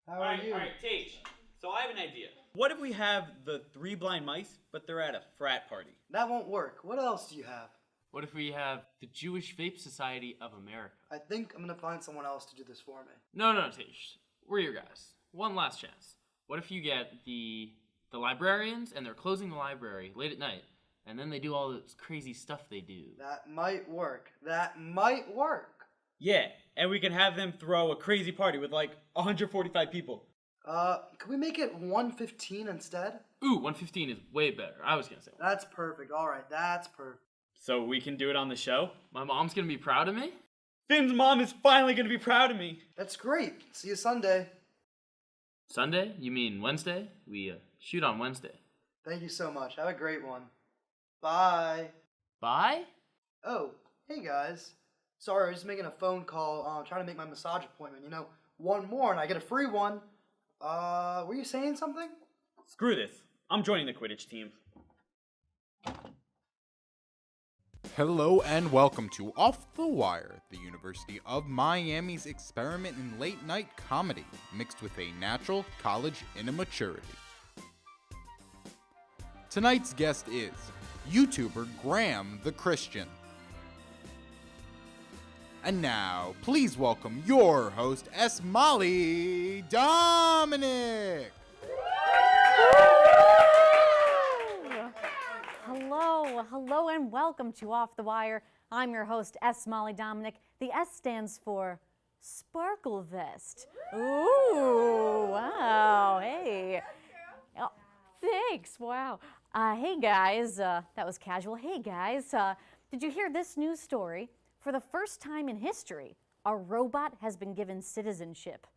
How are you? All right, Tage. So I have an idea. What if we have the 3 blind mice, but they're at a frat party? That won't work. What else do you have? What if we have the Jewish Vape Society of America? I think I'm gonna find someone else to do this for me. No, Tage. We're your guys. One last chance. What if you get the librarians and they're closing the library late at night, and then they do all this crazy stuff they do? That might work. That might work. Yeah, and we can have them throw a crazy party with like 145 people. Can we make it 1:15 instead? Ooh, 1:15 is way better. I was gonna say. That's perfect. All right, that's perfect. So we can do it on the show? My mom's gonna be proud of me? Finn's mom is finally gonna be proud of me. That's great. See you Sunday. Sunday? You mean Wednesday? We shoot on Wednesday. Thank you so much. Have a great one. Bye. Bye? Oh, hey guys. Sorry, I was just making a phone call, trying to make my massage appointment. You know, one more and I get a free one. Were you saying something? Screw this. I'm joining the Quidditch team. Hello and welcome to Off the Wire, the University of Miami's experiment in late-night comedy, mixed with a natural college immaturity. Tonight's guest is YouTuber Graham the Christian. And now, please welcome your host, Molly Dominick. Hello, and welcome to Off the Wire. I'm your host, Molly Dominick. The S stands for Sparkle Vest. Ooh, wow, hey. Oh, thanks, wow. Hey guys, that was casual. Hey guys, did you hear this news story? For the first time in history, a robot has been given citizenship.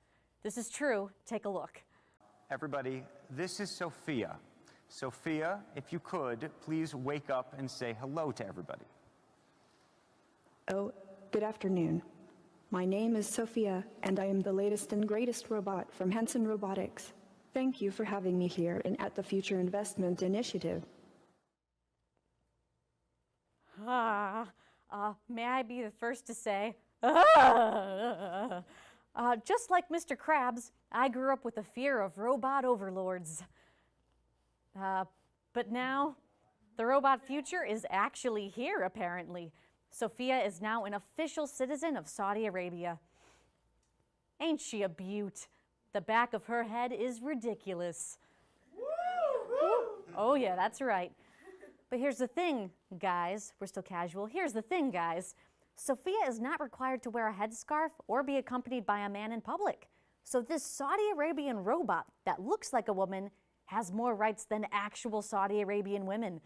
This is true. Take a look. Everybody, this is Sophia. Sophia, if you could, please wake up and say hello to everybody. Oh, good afternoon. My name is Sophia, and I am the latest and greatest robot from Henson Robotics. Thank you for having me here and at the Future Investment Initiative. May I be the first to say, just like Mr. Krabs, I grew up with the fear of robot overlords. But now, the robot future is actually here, apparently. Sophia is now an official citizen of Saudi Arabia. Ain't she a beaut? The back of her head is ridiculous. Oh yeah, that's right. But here's the thing, guys. We're still casual. Here's the thing, guys. Sophia is not required to wear a headscarf or be accompanied by a man in public. So this Saudi Arabian robot that looks like a woman has more rights than actual Saudi Arabian women.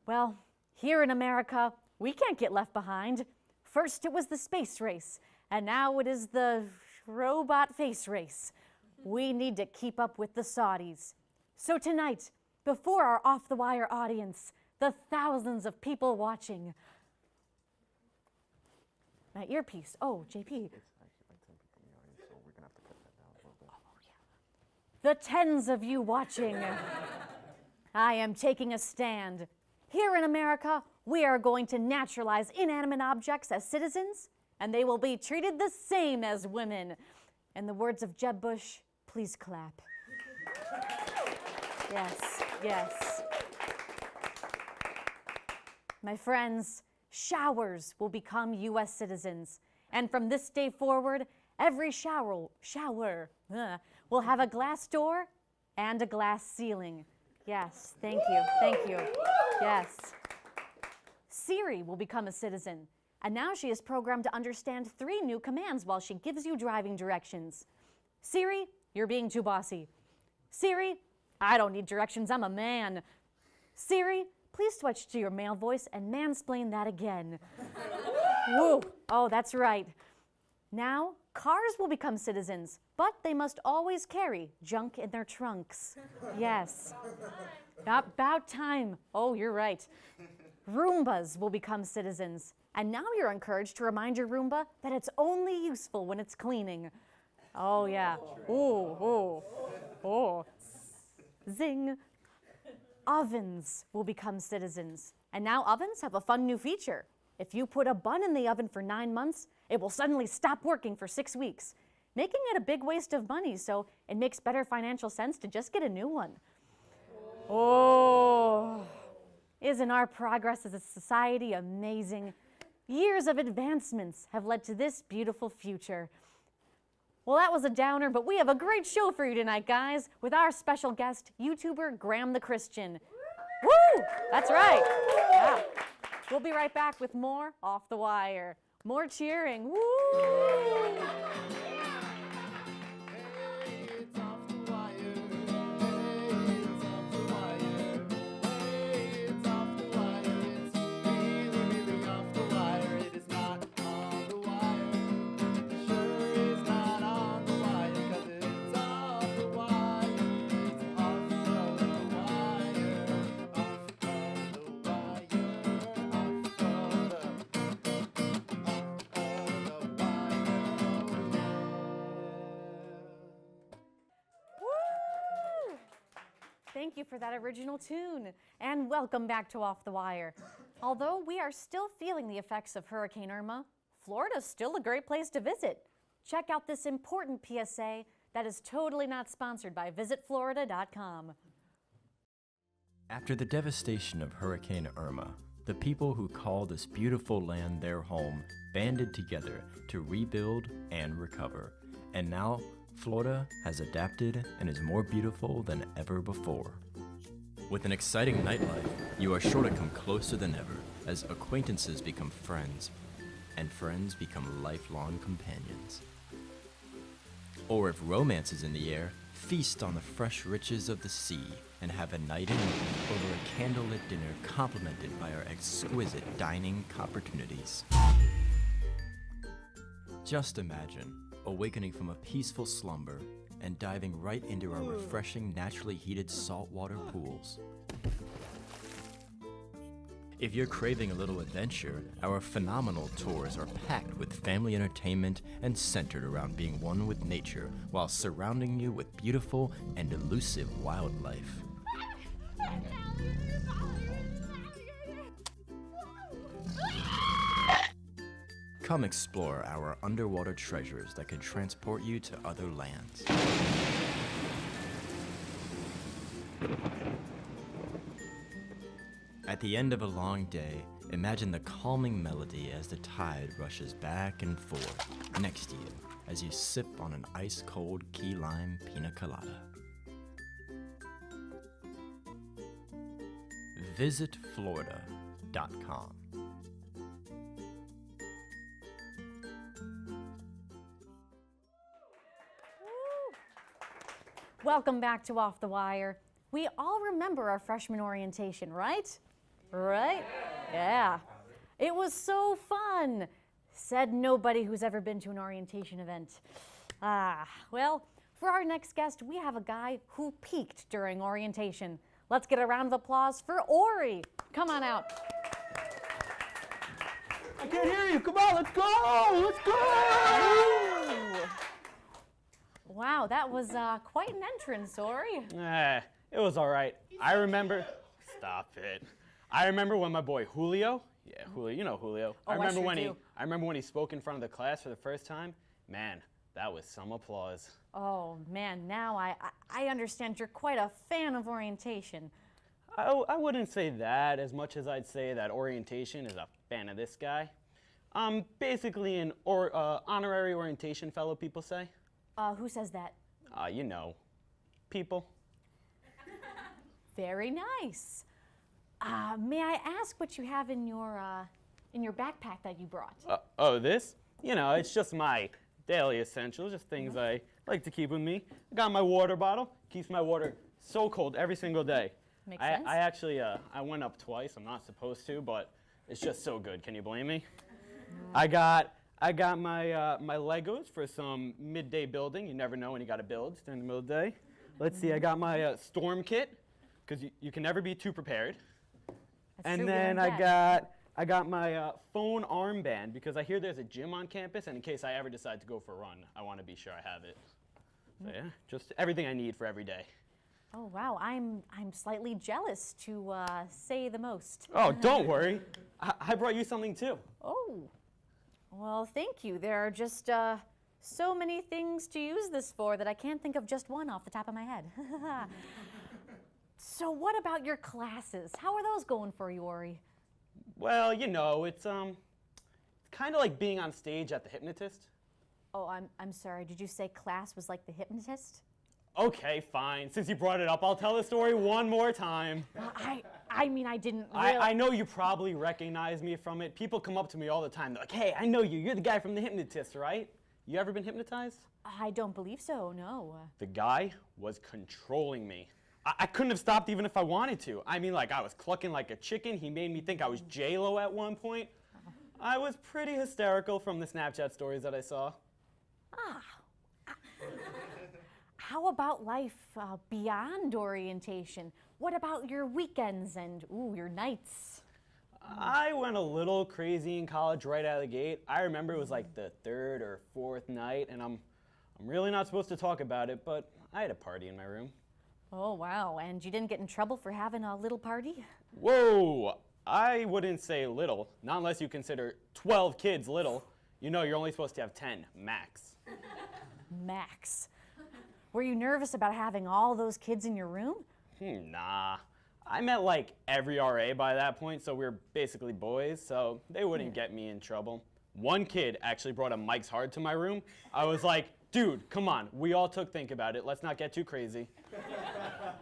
Well, here in America, we can't get left behind. First it was the space race, and now it is the robot face race. We need to keep up with the Saudis. So tonight, before our off-the-wire audience, the thousands of people watching. My earpiece. Oh, JP. The tens of you watching. I am taking a stand. Here in America, we are going to naturalize inanimate objects as citizens, and they will be treated the same as women. In the words of Jeb Bush, please clap. Yes, yes. My friends, showers will become U.S. citizens. And from this day forward, every shower will have a glass door and a glass ceiling. Yes, thank you. Yes. Siri will become a citizen. And now she is programmed to understand 3 new commands while she gives you driving directions. Siri, you're being too bossy. Siri, I don't need directions, I'm a man. Siri, please switch to your male voice and mansplain that again. Woo, oh, that's right. Now, cars will become citizens, but they must always carry junk in their trunks. Yes. About time. Oh, you're right. Roombas will become citizens. And now you're encouraged to remind your Roomba that it's only useful when it's cleaning. Oh, yeah. Oh. Zing. Ovens will become citizens. And now ovens have a fun new feature. If you put a bun in the oven for 9 months, it will suddenly stop working for 6 weeks. making it a big waste of money, so it makes better financial sense to just get a new one. Oh, isn't our progress as a society amazing? Years of advancements have led to this beautiful future. Well, that was a downer, but we have a great show for you tonight, guys, with our special guest, YouTuber Graham the Christian. Woo! That's right. Yeah. We'll be right back with more Off the Wire. More cheering. Woo! Thank you for that original tune, and welcome back to Off the Wire. Although we are still feeling the effects of Hurricane Irma, Florida's still a great place to visit. Check out this important PSA that is totally not sponsored by visitflorida.com. After the devastation of Hurricane Irma, the people who call this beautiful land their home banded together to rebuild and recover. And now, Florida has adapted and is more beautiful than ever before. With an exciting nightlife, you are sure to come closer than ever as acquaintances become friends and friends become lifelong companions. Or if romance is in the air, feast on the fresh riches of the sea and have a night in over a candlelit dinner complemented by our exquisite dining opportunities. Just imagine awakening from a peaceful slumber and diving right into our refreshing, naturally heated saltwater pools. If you're craving a little adventure, our phenomenal tours are packed with family entertainment and centered around being one with nature while surrounding you with beautiful and elusive wildlife. Come explore our underwater treasures that can transport you to other lands. At the end of a long day, imagine the calming melody as the tide rushes back and forth next to you as you sip on an ice-cold key lime pina colada. Visit Florida.com. Welcome back to Off the Wire. We all remember our freshman orientation, right? Right? Yeah. It was so fun, said nobody who's ever been to an orientation event. Well, for our next guest, we have a guy who peaked during orientation. Let's get a round of applause for Ori. Come on out. I can't hear you. Come on, let's go. Let's go. Wow, that was quite an entrance, Ori. It was all right. I remember. Stop it. I remember when my boy Julio. Yeah, Julio. You know Julio. Oh, I remember sure when do. I remember when he spoke in front of the class for the first time. Man, that was some applause. Oh man, now I understand you're quite a fan of orientation. I wouldn't say that as much as I'd say that orientation is a fan of this guy. I'm basically an honorary orientation fellow, people say. Who says that? You know, people. Very nice. May I ask what you have in your backpack that you brought? Oh, this? You know, it's just my daily essentials, just things I like to keep with me. I got my water bottle. Keeps my water so cold every single day. Makes sense. I actually, I went up twice. I'm not supposed to, but it's just so good. Can you blame me? I got my my Legos for some midday building. You never know when you got to build during the middle of the day. Let's see. I got my storm kit because you can never be too prepared. That's And true, we then learned that. I got my phone armband because I hear there's a gym on campus, and in case I ever decide to go for a run, I want to be sure I have it. So yeah, just everything I need for every day. Oh wow, I'm slightly jealous to say the most. Oh, don't worry. I brought you something too. Oh, well, thank you. There are just so many things to use this for that I can't think of just one off the top of my head. So what about your classes? How are those going for you, Ori? Well, you know, it's kind of like being on stage at the hypnotist. Oh, I'm sorry. Did you say class was like the hypnotist? Okay, fine. Since you brought it up, I'll tell the story one more time. I mean, I didn't really... I know you probably recognize me from it. People come up to me all the time. They're like, hey, I know you. You're the guy from the hypnotist, right? You ever been hypnotized? I don't believe so, no. The guy was controlling me. I couldn't have stopped even if I wanted to. I mean, like, I was clucking like a chicken. He made me think I was J-Lo at one point. I was pretty hysterical from the Snapchat stories that I saw. How about life beyond orientation? What about your weekends and, your nights? I went a little crazy in college right out of the gate. I remember it was like the 3rd or 4th night, and I'm really not supposed to talk about it, but I had a party in my room. Oh, wow. And you didn't get in trouble for having a little party? Whoa! I wouldn't say little, not unless you consider 12 kids little. You know you're only supposed to have 10, max. Max. Were you nervous about having all those kids in your room? Nah. I met like every RA by that point, so we were basically boys, so they wouldn't get me in trouble. One kid actually brought a Mike's Hard to my room. I was like, dude, come on, we all think about it. Let's not get too crazy.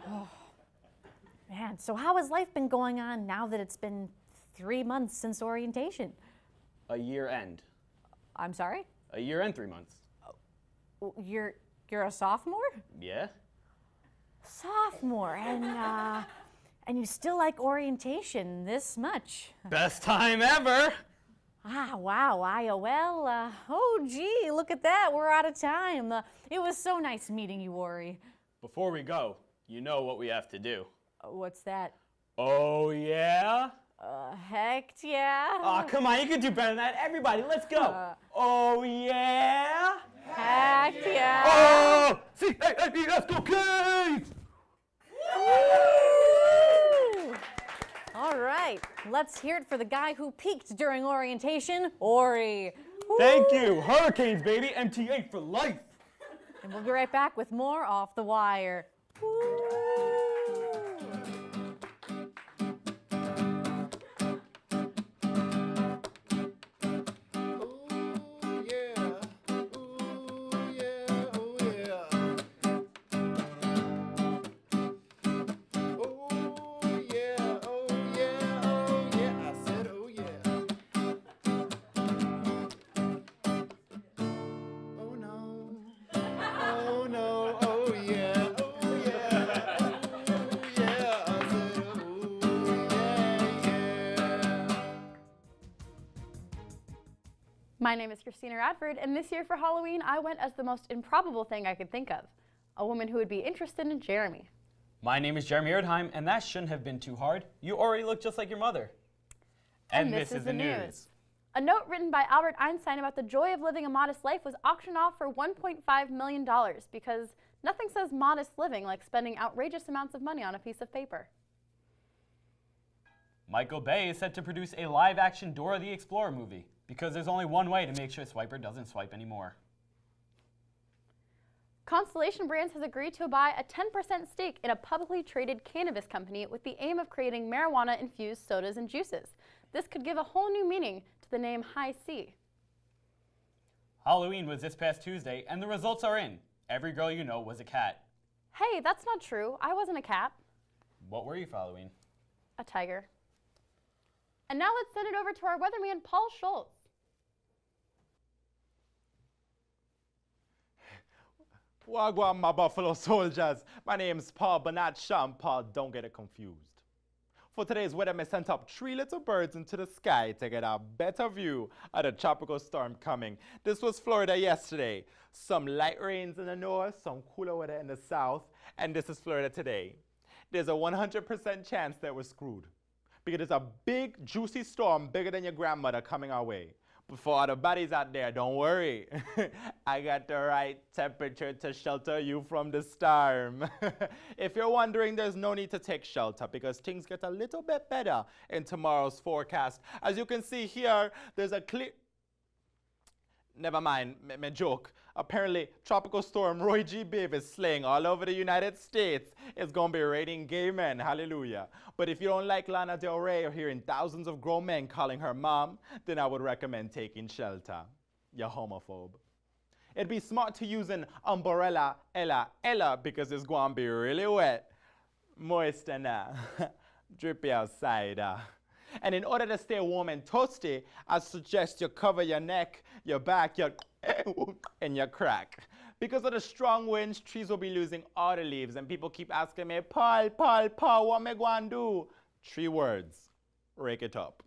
Oh, man, so how has life been going on now that it's been 3 months since orientation? A year end. I'm sorry? A year and 3 months. You're a sophomore? Yeah? Sophomore, and you still like orientation this much? Best time ever! Wow, IOL. Oh, gee, look at that. We're out of time. It was so nice meeting you, Ori. Before we go, you know what we have to do. What's that? Oh, yeah? Heck yeah. Aw, come on, you can do better than that. Everybody, let's go. Oh, yeah? Heck yeah. Oh! C-A-A-E-S, go Canes! All right, let's hear it for the guy who peaked during orientation, Ori. Woo. Thank you. Hurricanes, baby. MTA for life. And we'll be right back with more Off the Wire. Woo. My name is Christina Radford, and this year for Halloween, I went as the most improbable thing I could think of, a woman who would be interested in Jeremy. My name is Jeremy Erdheim, and that shouldn't have been too hard. You already look just like your mother. And this is the news. A note written by Albert Einstein about the joy of living a modest life was auctioned off for $1.5 million because nothing says modest living like spending outrageous amounts of money on a piece of paper. Michael Bay is set to produce a live-action Dora the Explorer movie because there's only one way to make sure Swiper doesn't swipe anymore. Constellation Brands has agreed to buy a 10% stake in a publicly traded cannabis company with the aim of creating marijuana-infused sodas and juices. This could give a whole new meaning to the name High C. Halloween was this past Tuesday, and the results are in. Every girl you know was a cat. Hey, that's not true. I wasn't a cat. What were you for Halloween? A tiger. And now let's send it over to our weatherman, Paul Schultz. Wagwan, my Buffalo soldiers. My name's Paul, but not Sean Paul. Don't get it confused. For today's weather, I sent up 3 little birds into the sky to get a better view of the tropical storm coming. This was Florida yesterday. Some light rains in the north, some cooler weather in the south, and this is Florida today. There's a 100% chance that we're screwed because there's a big, juicy storm bigger than your grandmother coming our way. But for all the buddies out there, don't worry. I got the right temperature to shelter you from the storm. If you're wondering, there's no need to take shelter because things get a little bit better in tomorrow's forecast. As you can see here, there's a clear... never mind, me joke. Apparently, Tropical Storm Roy G. Biv is slaying all over the United States. It's gonna be raiding gay men, hallelujah. But if you don't like Lana Del Rey or hearing thousands of grown men calling her mom, then I would recommend taking shelter. You homophobe. It'd be smart to use an umbrella, Ella, because it's gonna be really wet. Moist and drippy outside. And in order to stay warm and toasty, I suggest you cover your neck, your back, your and your crack. Because of the strong winds, trees will be losing all the leaves, and people keep asking me, Paul, what me gonna do? 3 words, rake it up.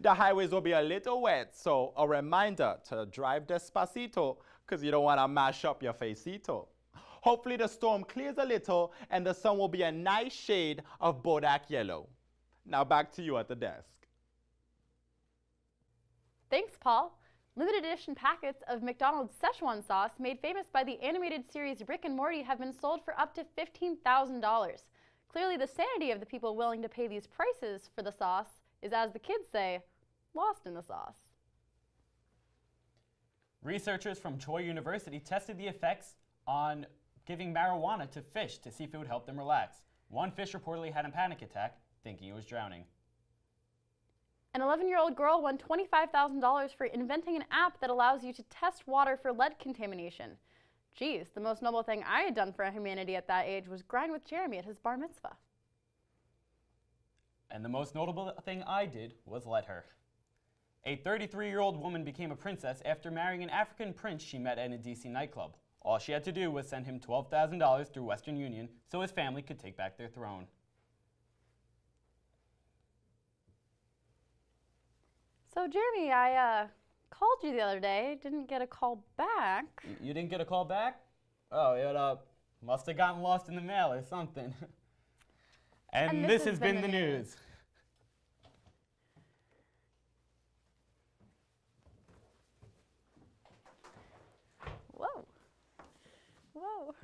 The highways will be a little wet, so a reminder to drive despacito, because you don't want to mash up your facito. Hopefully the storm clears a little, and the sun will be a nice shade of Bodak yellow. Now back to you at the desk. Thanks, Paul. Limited edition packets of McDonald's Szechuan sauce made famous by the animated series Rick and Morty have been sold for up to $15,000. Clearly the sanity of the people willing to pay these prices for the sauce is, as the kids say, lost in the sauce. Researchers from Troy University tested the effects on giving marijuana to fish to see if it would help them relax. One fish reportedly had a panic attack, thinking it was drowning. An 11-year-old girl won $25,000 for inventing an app that allows you to test water for lead contamination. Geez, the most noble thing I had done for humanity at that age was grind with Jeremy at his bar mitzvah. And the most notable thing I did was let her. A 33-year-old woman became a princess after marrying an African prince she met at a DC nightclub. All she had to do was send him $12,000 through Western Union so his family could take back their throne. So Jeremy, I called you the other day, didn't get a call back. You didn't get a call back? Oh, it must have gotten lost in the mail or something. And this has been the news. Whoa. Whoa.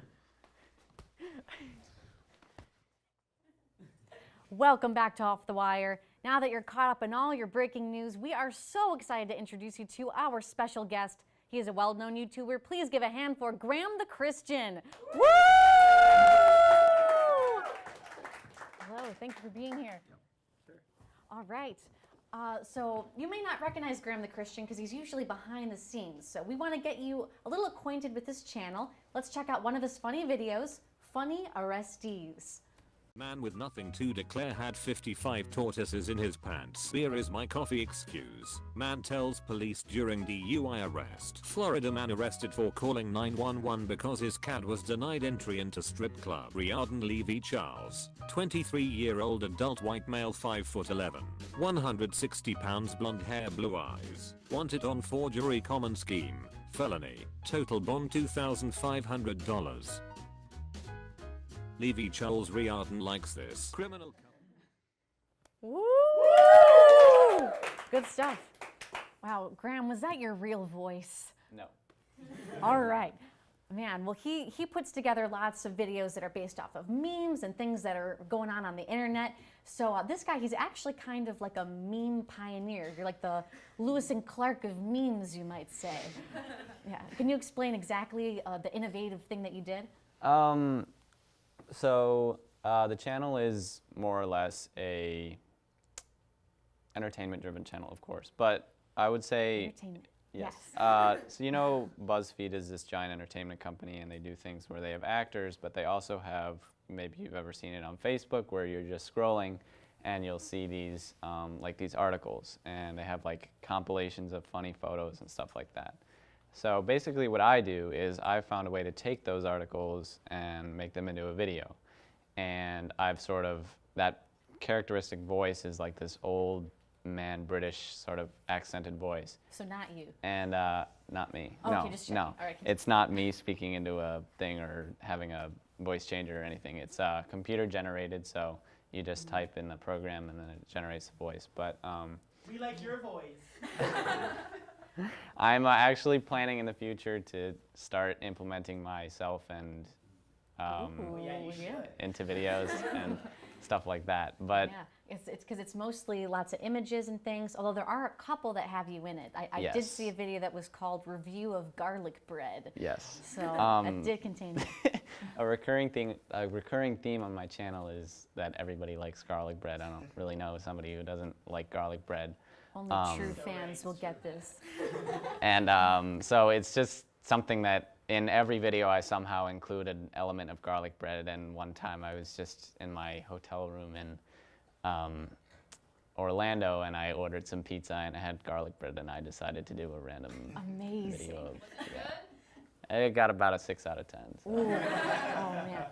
Welcome back to Off the Wire. Now that you're caught up in all your breaking news, we are so excited to introduce you to our special guest. He is a well-known YouTuber. Please give a hand for Graham the Christian. Woo! Hello, thank you for being here. Sure. All right. So you may not recognize Graham the Christian because he's usually behind the scenes. So we want to get you a little acquainted with this channel. Let's check out one of his funny videos, Funny Arrestees. Man with nothing to declare had 55 tortoises in his pants. Beer is my coffee excuse. Man tells police during DUI arrest. Florida man arrested for calling 911 because his cat was denied entry into strip club. Riordan Levy Charles. 23-year-old adult white male 5'11". 160 pounds, blonde hair, blue eyes. Wanted on forgery, common scheme. Felony. Total bond $2,500. Levy Charles Riordan likes this. Criminal. Woo! Good stuff. Wow, Graham, was that your real voice? No. All right. Man, well, he puts together lots of videos that are based off of memes and things that are going on the internet. So this guy, he's actually kind of like a meme pioneer. You're like the Lewis and Clark of memes, you might say. Yeah. Can you explain exactly the innovative thing that you did? So the channel is more or less a entertainment-driven channel, of course, but I would say Entertainment. yes. So you know, BuzzFeed is this giant entertainment company, and they do things where they have actors, but they also have, maybe you've ever seen it on Facebook, where you're just scrolling and you'll see these like these articles, and they have like compilations of funny photos and stuff like that. So basically what I do is I've found a way to take those articles and make them into a video. And I've sort of, that characteristic voice is like this old man British sort of accented voice. So not you. And not me. Oh, no, okay, just checking. no. All right, It's not me speaking into a thing or having a voice changer or anything. It's computer generated, so you just type in the program and then it generates the voice. But we like your voice. I'm actually planning in the future to start implementing myself and into videos, and stuff like that. But yeah, it's because it's mostly lots of images and things, although there are a couple that have you in it. I did Yes. see a video that was called Review of Garlic Bread. Yes. So that did contain that. a recurring theme on my channel is that everybody likes garlic bread. I don't really know somebody who doesn't like garlic bread. Only true fans will get this. And so it's just something that in every video I somehow include an element of garlic bread. And one time I was just in my hotel room in Orlando, and I ordered some pizza and I had garlic bread, and I decided to do a random video of, yeah. It got about a 6 out of 10. So. Ooh. Oh man.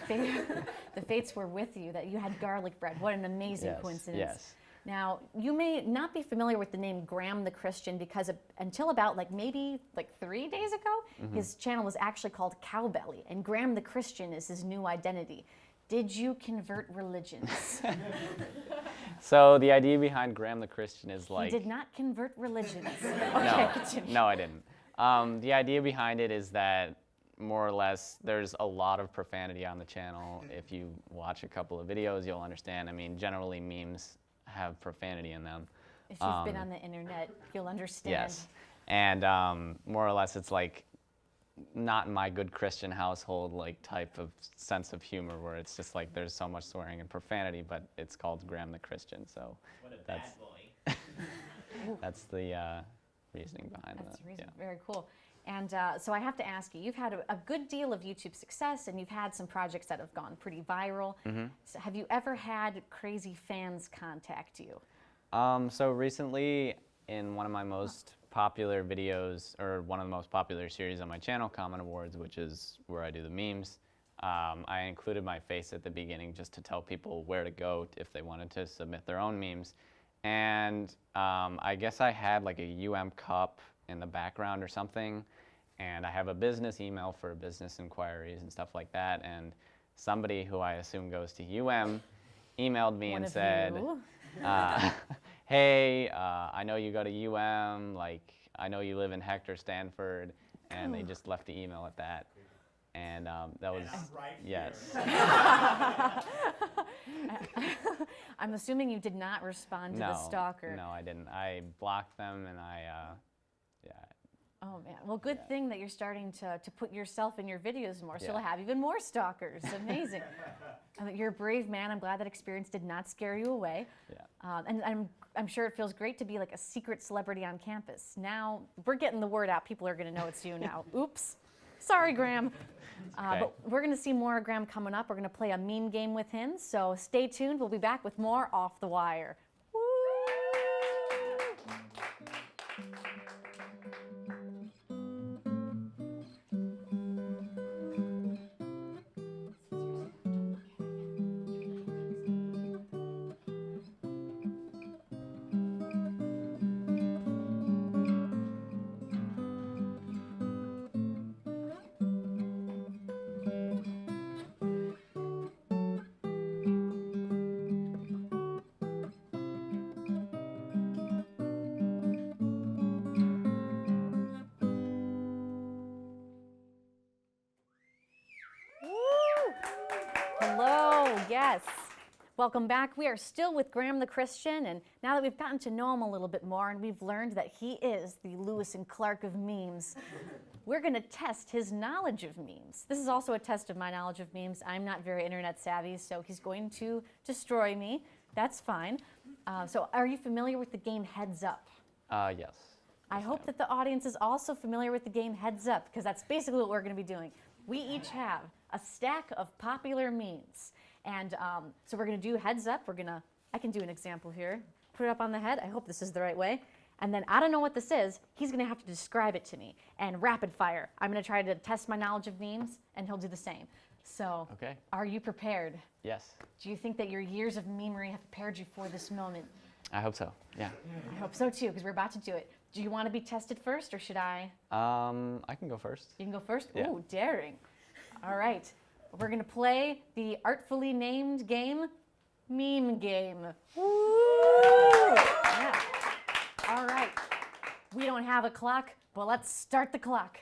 Yeah. The fates were with you that you had garlic bread. What an amazing coincidence. Yes. Now, you may not be familiar with the name Graham the Christian because until about maybe 3 days ago, his channel was actually called Cowbelly, and Graham the Christian is his new identity. Did you convert religions? So the idea behind Graham the Christian is He did not convert religions. Okay, no, continue. no, I didn't. The idea behind it is that more or less there's a lot of profanity on the channel. If you watch a couple of videos, you'll understand. I mean, generally memes have profanity in them. If you've been on the internet, you'll understand. Yes, and more or less it's like not in my good Christian household type of sense of humor where it's just like there's so much swearing and profanity, but it's called Graham the Christian, so that's that's the reasoning behind that. That's the reason. Yeah. Very cool. And so I have to ask you, you've had a good deal of YouTube success, and you've had some projects that have gone pretty viral. So have you ever had crazy fans contact you? So recently, in one of my most popular videos, or one of the most popular series on my channel, Comment Awards, which is where I do the memes, I included my face at the beginning just to tell people where to go if they wanted to submit their own memes. And I guess I had a cup in the background or something, and I have a business email for business inquiries and stuff like that, and somebody who I assume goes to emailed me and said, hey, I know you go to I know you live in Hector, Stanford, and they just left the email at that. And that was, yes. I'm assuming you did not respond to the stalker. No, I didn't. I blocked them, and yeah. Oh man, well good thing that you're starting to put yourself in your videos more, so Yeah. you'll have even more stalkers. Amazing. You're a brave man. I'm glad that experience did not scare you away. Yeah. And I'm sure it feels great to be like a secret celebrity on campus. Now, we're getting the word out. People are gonna know it's you now. Oops. Sorry, Graham. Okay. But we're gonna see more of Graham coming up. We're gonna play a meme game with him, so stay tuned. We'll be back with more Off the Wire. Hello, yes. Welcome back. We are still with Graham the Christian, and now that we've gotten to know him a little bit more and we've learned that he is the Lewis and Clark of memes, we're going to test his knowledge of memes. This is also a test of my knowledge of memes. I'm not very internet savvy, so he's going to destroy me. That's fine. So are you familiar with the game Heads Up? Yes. I hope that the audience is also familiar with the game Heads Up, because that's basically what we're going to be doing. We each have a stack of popular memes. And so we're going to do Heads Up. I can do an example here. Put it up on the head. I hope this is the right way. And then I don't know what this is. He's going to have to describe it to me. And rapid fire. I'm going to try to test my knowledge of memes, and he'll do the same. So Okay. Are you prepared? Yes. Do you think that your years of memery have prepared you for this moment? I hope so. Yeah. I hope so too, because we're about to do it. Do you want to be tested first, or should I? I can go first. You can go first? Yeah. Ooh, daring. All right. We're going to play the artfully named game, Meme Game. Woo! Yeah. All right. We don't have a clock, but let's start the clock.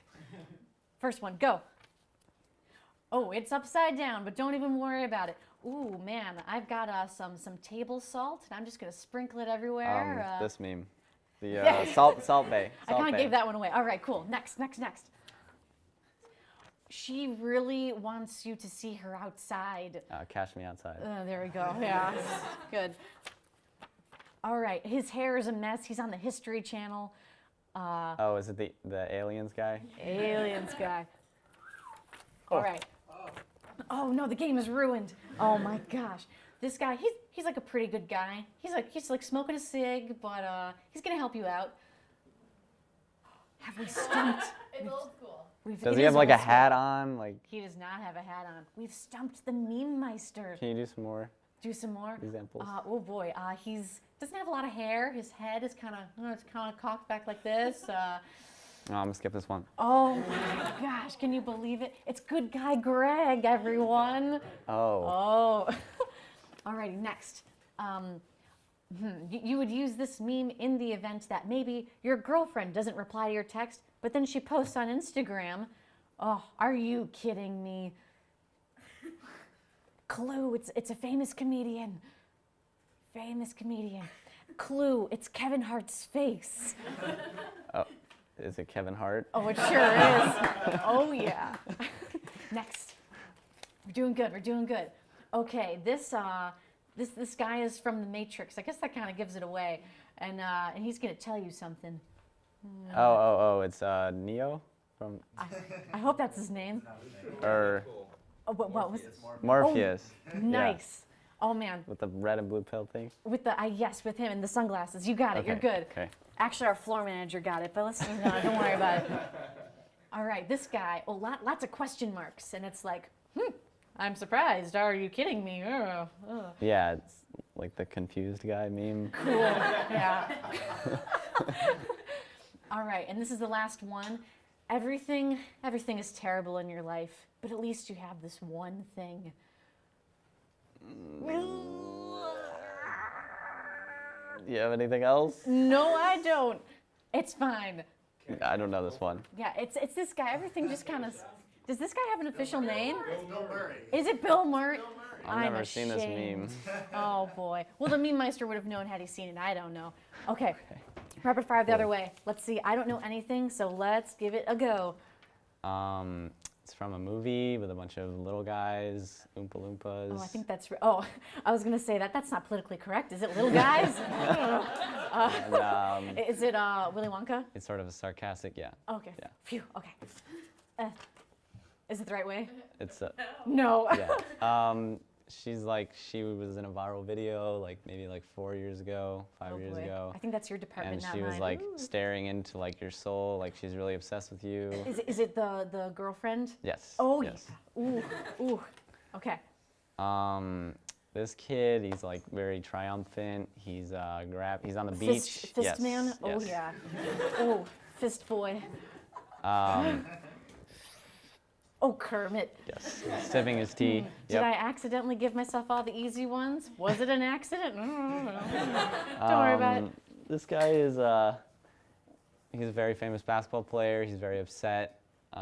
First one, go. Oh, it's upside down, but don't even worry about it. Ooh, man, I've got some table salt, and I'm just gonna sprinkle it everywhere. This meme. The Salt Bay. I kind of gave that one away. All right, cool. Next. She really wants you to see her outside. Cash me outside. There we go. Yeah, good. All right, his hair is a mess. He's on the History Channel. Oh, is it the aliens guy? Aliens guy. All right. Oh no, the game is ruined. Oh my gosh. This guy, he's like a pretty good guy. He's like smoking a cig, but he's gonna help you out. Have we stumped? It's old school. Does he have like a hat on? Like He does not have a hat on. We've stumped the meme meister. Can you do some more? Do some more examples? Oh boy, he's doesn't have a lot of hair. His head is kind of cocked back like this. No, I'm gonna skip this one. Oh my gosh, can you believe it? It's good guy Greg, everyone. Oh. Alrighty, next. You would use this meme in the event that maybe your girlfriend doesn't reply to your text, but then she posts on Instagram. Oh, are you kidding me? Clue, it's a famous comedian. Famous comedian. Clue, it's Kevin Hart's face. Oh, is it Kevin Hart? Oh, it sure is. Oh, yeah. Next. We're doing good. Okay, this guy is from The Matrix. I guess that kind of gives it away. And he's going to tell you something. Oh, it's Neo from... I hope that's his name. Or... Oh, what was Morpheus. Oh, nice. Yeah. Oh, man. With the red and blue pill thing? With the, yes, with him and the sunglasses. You got it. Okay. You're good. Okay. Actually, our floor manager got it, but don't worry about it. All right, this guy, lots of question marks, and it's like, I'm surprised. Are you kidding me? Yeah, it's like the confused guy meme. Cool, yeah. All right, and this is the last one. Everything is terrible in your life, but at least you have this one thing. Do you have anything else? No, I don't. It's fine. I don't know this one. Yeah, it's this guy. Everything just kind of... Does this guy have an official name? Bill Murray. Is it Bill Murray? I've never seen this meme. Oh, boy. Well, the meme meister would have known had he seen it. I don't know. Okay. Rapid fire the other way. Let's see. I don't know anything, so let's give it a go. It's from a movie with a bunch of little guys, Oompa Loompas. Oh, I think that's... Oh, I was going to say that's not politically correct. Is it little guys? Is it Willy Wonka? It's sort of a sarcastic, yeah. Okay. Yeah. Phew. Okay. Is it the right way? It's No. Yeah. She was in a viral video, maybe 4 years ago, 5 years ago. I think that's your department, and she was staring into your soul, she's really obsessed with you. Is it the girlfriend? Yes. Oh, yes. Yeah. Ooh. Okay. This kid, he's very triumphant. He's he's on the beach. Fist yes. man. Oh yes. yeah. Oh, fist boy. Oh, Kermit. Yes, sipping his tea. Did I accidentally give myself all the easy ones? Was it an accident? Don't worry about it. This guy is, he's a very famous basketball player. He's very upset. He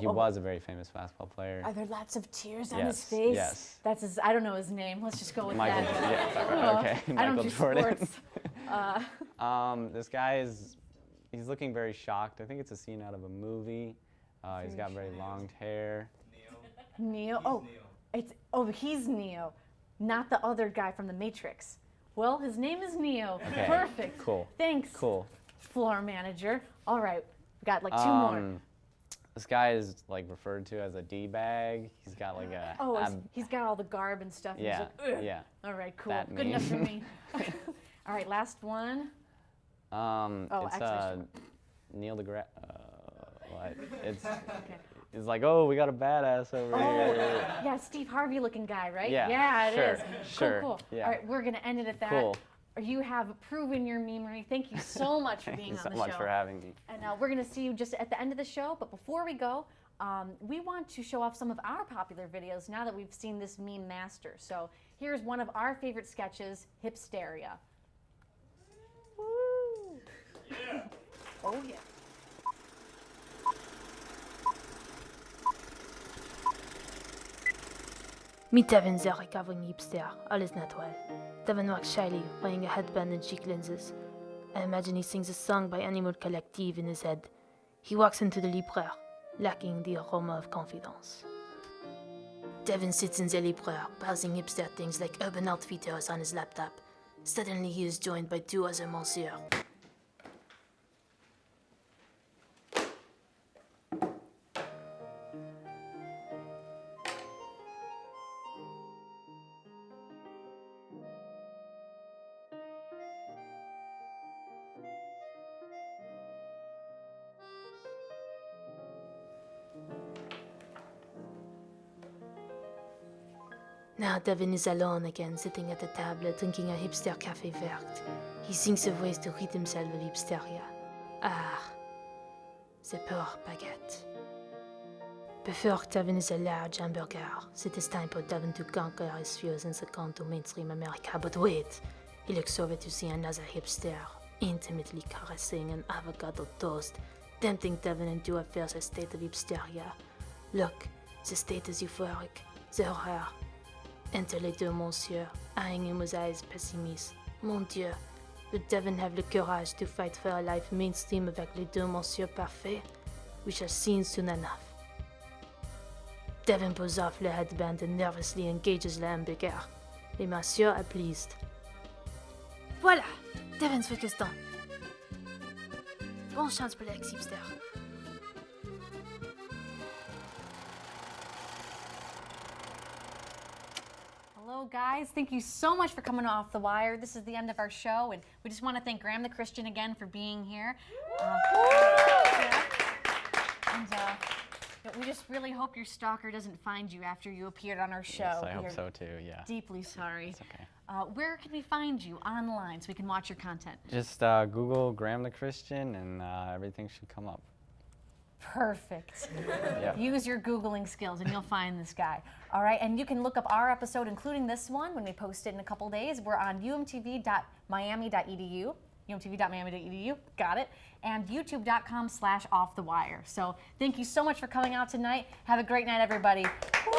was a very famous basketball player. Are there lots of tears on his face? Yes. That's his, I don't know his name. Let's just go with Michael, that. Yeah, okay, I don't Michael do Jordan. Sports. This guy he's looking very shocked. I think it's a scene out of a movie. He's got very long hair. Neo. He's Neo, not the other guy from The Matrix. Well, his name is Neo. Okay. Perfect. Cool. Thanks. Cool. Floor manager. All right, we got 2 more. This guy is referred to as a D-bag. He's got a. He's got all the garb and stuff. Yeah. He's like, yeah. All right, cool. That Good enough for me. All right, last one. It's Neil deGrasse. What? It's. Okay. It's we got a badass over here. Yeah, Steve Harvey looking guy, right? Yeah. Yeah, it is. Sure. Cool. Yeah. All right, we're gonna end it at that. Cool. You have proven your memery. Thank you so much for being on the show. Thank you so much for having me. And we're gonna see you just at the end of the show. But before we go, we want to show off some of our popular videos now that we've seen this meme master. So here's one of our favorite sketches, Hipsteria. Woo! Yeah. Oh yeah. Meet Devin there recovering hipster, all is not well. Devin walks shyly, wearing a headband and cheek lenses. I imagine he sings a song by Animal Collective in his head. He walks into the libraire, lacking the aroma of confidence. Devin sits in the libraire, browsing hipster things like Urban Outfitters on his laptop. Suddenly he is joined by two other monsieurs. Now Devin is alone again, sitting at the table, drinking a hipster café vert. He thinks of ways to rid himself of hipsteria. Ah, the poor baguette. Before Devin is a large hamburger, it is time for Devin to conquer his fears and succumb to mainstream America. But wait, he looks over to see another hipster, intimately caressing an avocado toast, tempting Devin into a further state of hipsteria. Look, the state is euphoric, the horror. Enter les deux monsieurs, eyeing him with eyes pessimist. Mon Dieu, would Devin have the courage to fight for a life mainstream avec les deux monsieurs parfaits? We shall see soon enough. Devin pulls off le headband and nervously engages le hamburger. Les monsieurs are pleased. Voilà, Devin's truc est temps. Bonne chance pour l'ex-hipster. Hello, guys. Thank you so much for coming off the wire. This is the end of our show, and we just want to thank Graham the Christian again for being here. We just really hope your stalker doesn't find you after you appeared on our show. Yes, I We hope are so too, yeah. Deeply sorry. It's okay. Where can we find you online so we can watch your content? Just Google Graham the Christian and everything should come up. Perfect. Yep. Use your Googling skills and you'll find this guy. All right, and you can look up our episode, including this one, when we post it in a couple days. We're on umtv.miami.edu, umtv.miami.edu, got it, and youtube.com/offthewire. So thank you so much for coming out tonight. Have a great night, everybody. Woo!